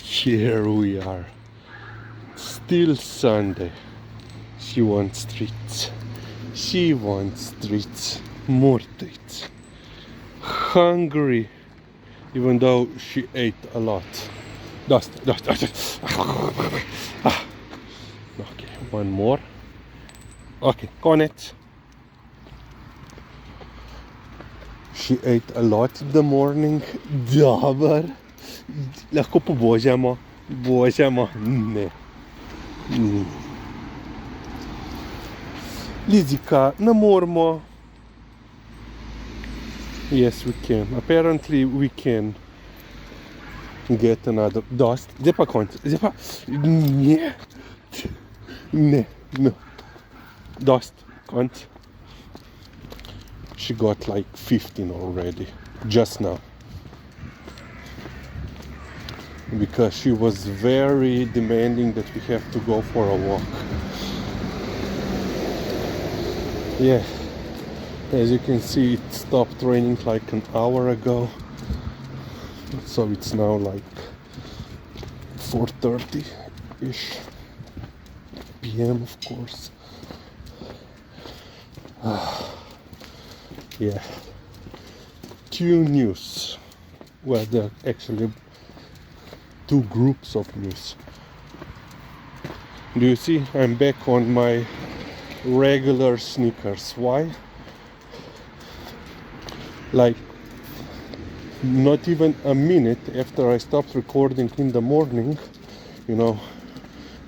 Here we are. Still Sunday. She wants treats. She wants treats. More treats. Hungry. Even though she ate a lot. Dust. Ah. Okay, one more. Okay, konec. She ate a lot in the morning. Dobar. Lahko pobožamo. Božamo. Ne. Lizika, ne moramo. Yes, we can. Apparently we can get another dust. Zdaj pa konc. Zdaj pa... Ne. Ne. No. Dust. Konc. She got like 15 already. Just now. Because she was very demanding that we have to go for a walk. Yeah, as you can see, it stopped raining like an hour ago, so it's now like 4:30-ish p.m. of course. Yeah, two news. Well, there are actually two groups of news. Do you see? I'm back on my regular sneakers. Why? Like not even a minute after I stopped recording in the morning, you know,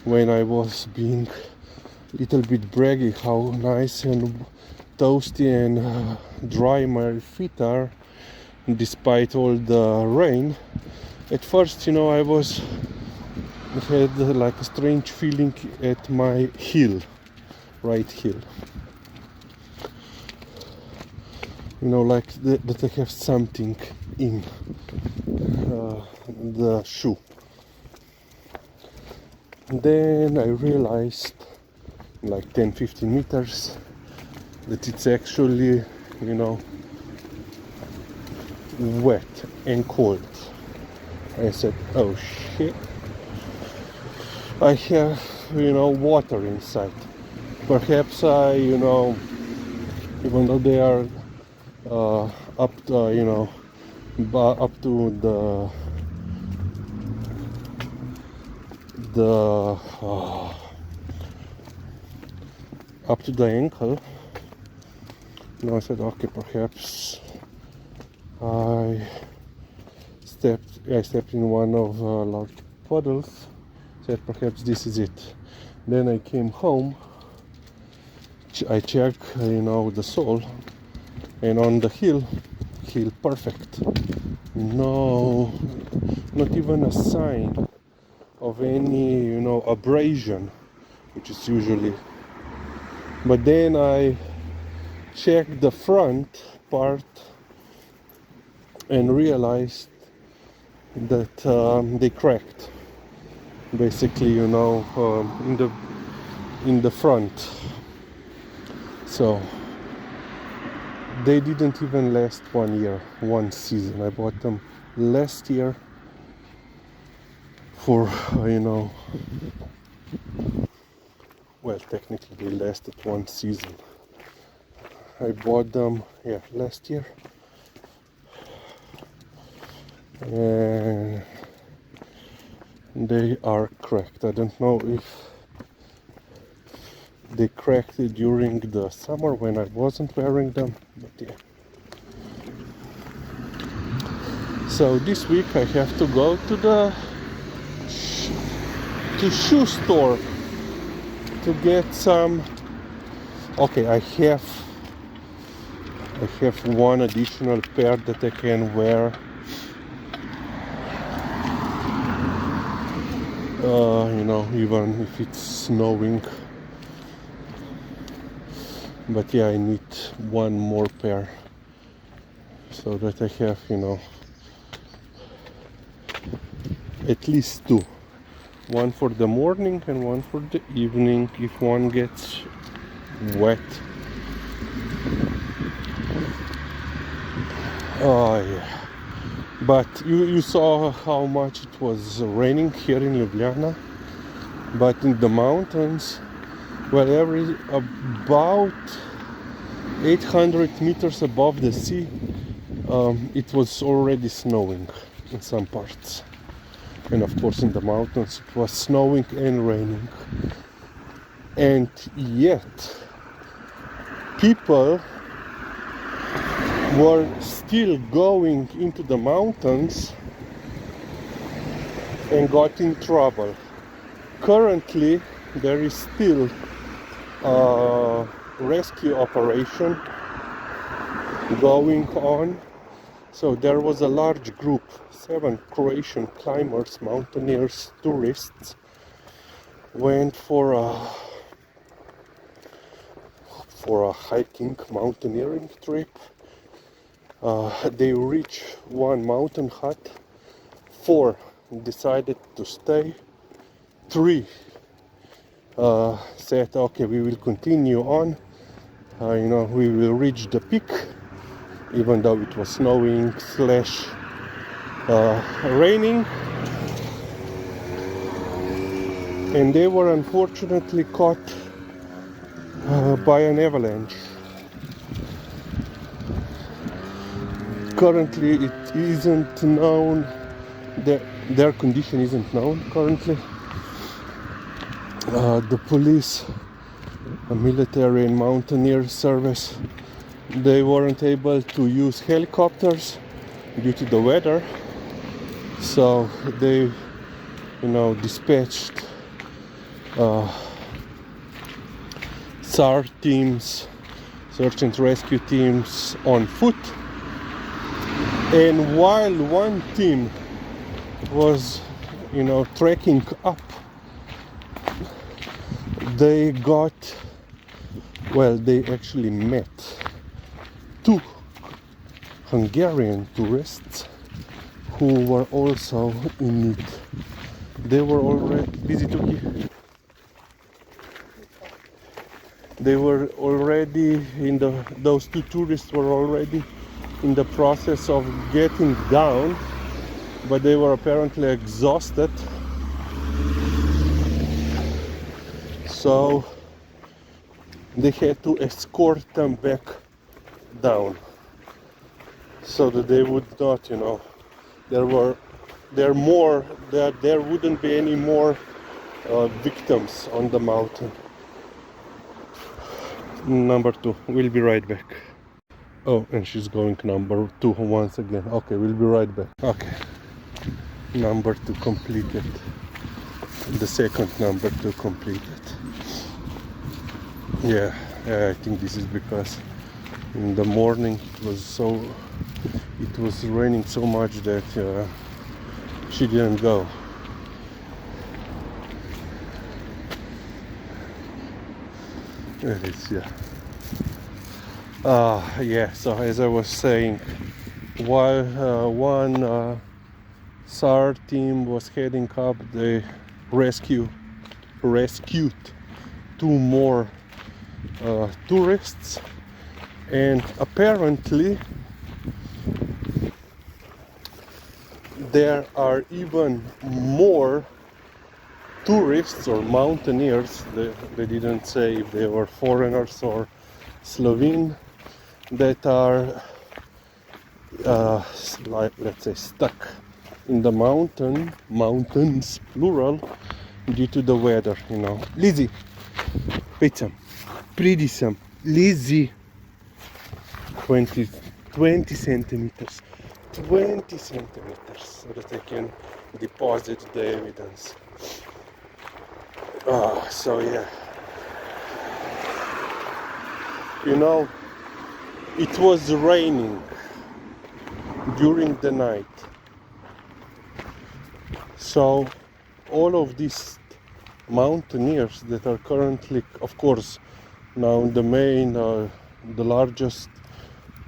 when I was being a little bit braggy how nice and toasty and dry my feet are despite all the rain. At first, you know, I had like a strange feeling at my heel, right heel. You know, like that I have something in the shoe. And then I realized, like 10-15 meters, that it's actually, you know, wet and cold. I said, oh shit, I have, you know, water inside. Perhaps I, you know, even though they are up to, you know, up to up to the ankle, you know, I said, okay, perhaps I stepped in one of large puddles. Said perhaps this is it. Then I came home. I checked, you know, the sole, and on the heel perfect. No, not even a sign of any, you know, abrasion, which is usually. But then I checked the front part and realized that they cracked, basically, you know, in the front. So they didn't even last 1 year, one season. I bought them last year for, you know, well, technically they lasted one season. I bought them, yeah, last year. And they are cracked. I don't know if they cracked it during the summer when I wasn't wearing them, but yeah. So this week I have to go to the shoe store to get some. Okay, I have one additional pair that I can wear. You know, even if it's snowing. But yeah, I need one more pair so that I have, you know, at least two. One for the morning and one for the evening if one gets wet. Oh yeah. But you saw how much it was raining here in Ljubljana. But in the mountains, well, about 800 meters above the sea, it was already snowing in some parts. And of course in the mountains it was snowing and raining. And yet people were still going into the mountains and got in trouble. Currently there is still a rescue operation going on. So there was a large group, 7 Croatian climbers, mountaineers, tourists, went for a hiking, mountaineering trip. They reached one mountain hut. 4 decided to stay. 3 said, okay, we will continue on. We will reach the peak, even though it was snowing / raining. And they were unfortunately caught by an avalanche. Currently it isn't known, their condition isn't known currently. The police, the military and mountaineer service, they weren't able to use helicopters due to the weather, so they dispatched SAR teams, search and rescue teams on foot. And while one team was trekking up, they actually met 2 Hungarian tourists who were also in need. They were already busy to They were already those 2 tourists were already in the process of getting down, but they were apparently exhausted. So they had to escort them back down so that they would not, there wouldn't be any more victims on the mountain. Number 2, we'll be right back. Oh, and she's going number 2 once again. Okay, we'll be right back. Okay, number 2 completed. The second number 2 completed. Yeah, I think this is because in the morning it was raining so much that she didn't go. There it is, yeah. Yeah, so as I was saying, while one SAR team was heading up, they rescued 2 more tourists, and apparently there are even more tourists or mountaineers. They didn't say if they were foreigners or Slovene, that are let's say stuck in the mountains plural, due to the weather. Lizzie, Pizza, Pridi sam, Lizzie, 20 centimeters, 20 centimeters, so that I can deposit the evidence. So yeah, it was raining during the night, so all of these mountaineers that are currently, of course, now the largest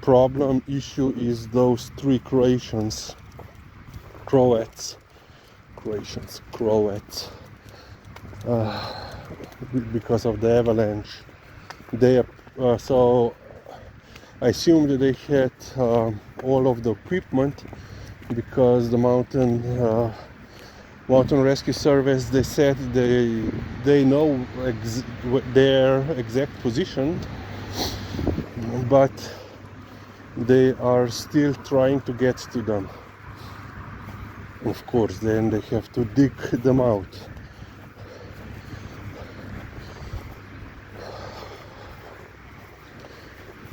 problem issue is those 3 Croats, because of the avalanche. So I assume that they had all of the equipment, because the mountain rescue service, they said they know their exact position, but they are still trying to get to them. Of course, then they have to dig them out.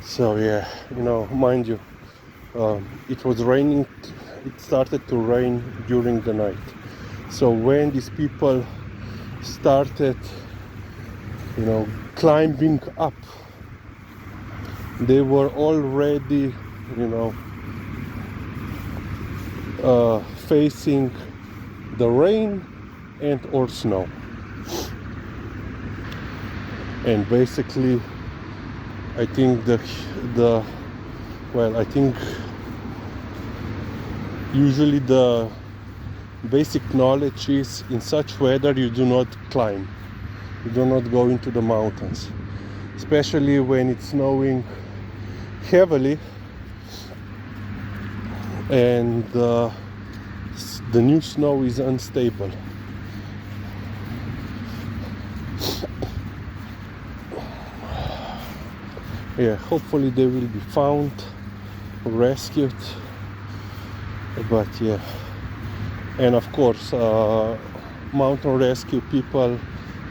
So yeah, mind you, it was raining. It started to rain during the night. So when these people started, climbing up, they were already, facing the rain and or snow. And basically, I think I think usually the basic knowledge is, in such weather you do not climb, you do not go into the mountains, especially when it's snowing heavily and the new snow is unstable. Yeah, hopefully they will be found, rescued, but yeah. And of course, mountain rescue people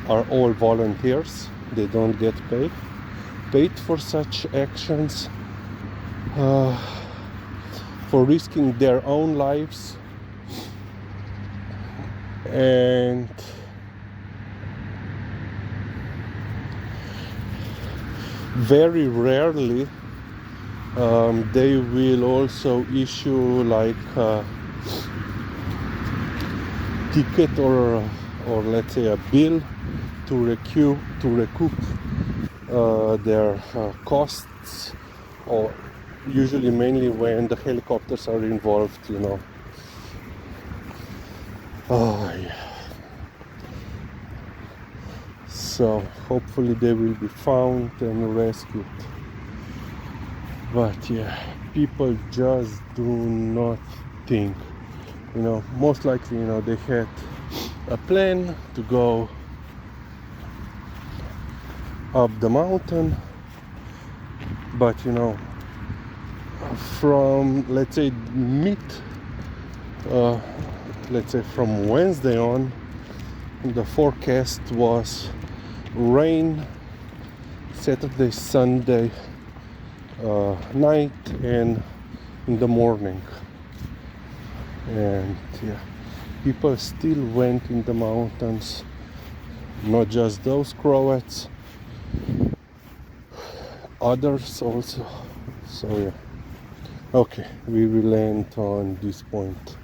are all volunteers. They don't get paid for such actions, for risking their own lives. And very rarely they will also issue like ticket or let's say a bill to recoup their costs, or usually mainly when the helicopters are involved, Oh yeah. So hopefully they will be found and rescued. But yeah, people just do not think. Most likely, they had a plan to go up the mountain, but from let's say from Wednesday on, the forecast was rain Saturday, Sunday night and in the morning. And yeah, people still went in the mountains, not just those Croats, others also. So yeah, okay, we will end on this point.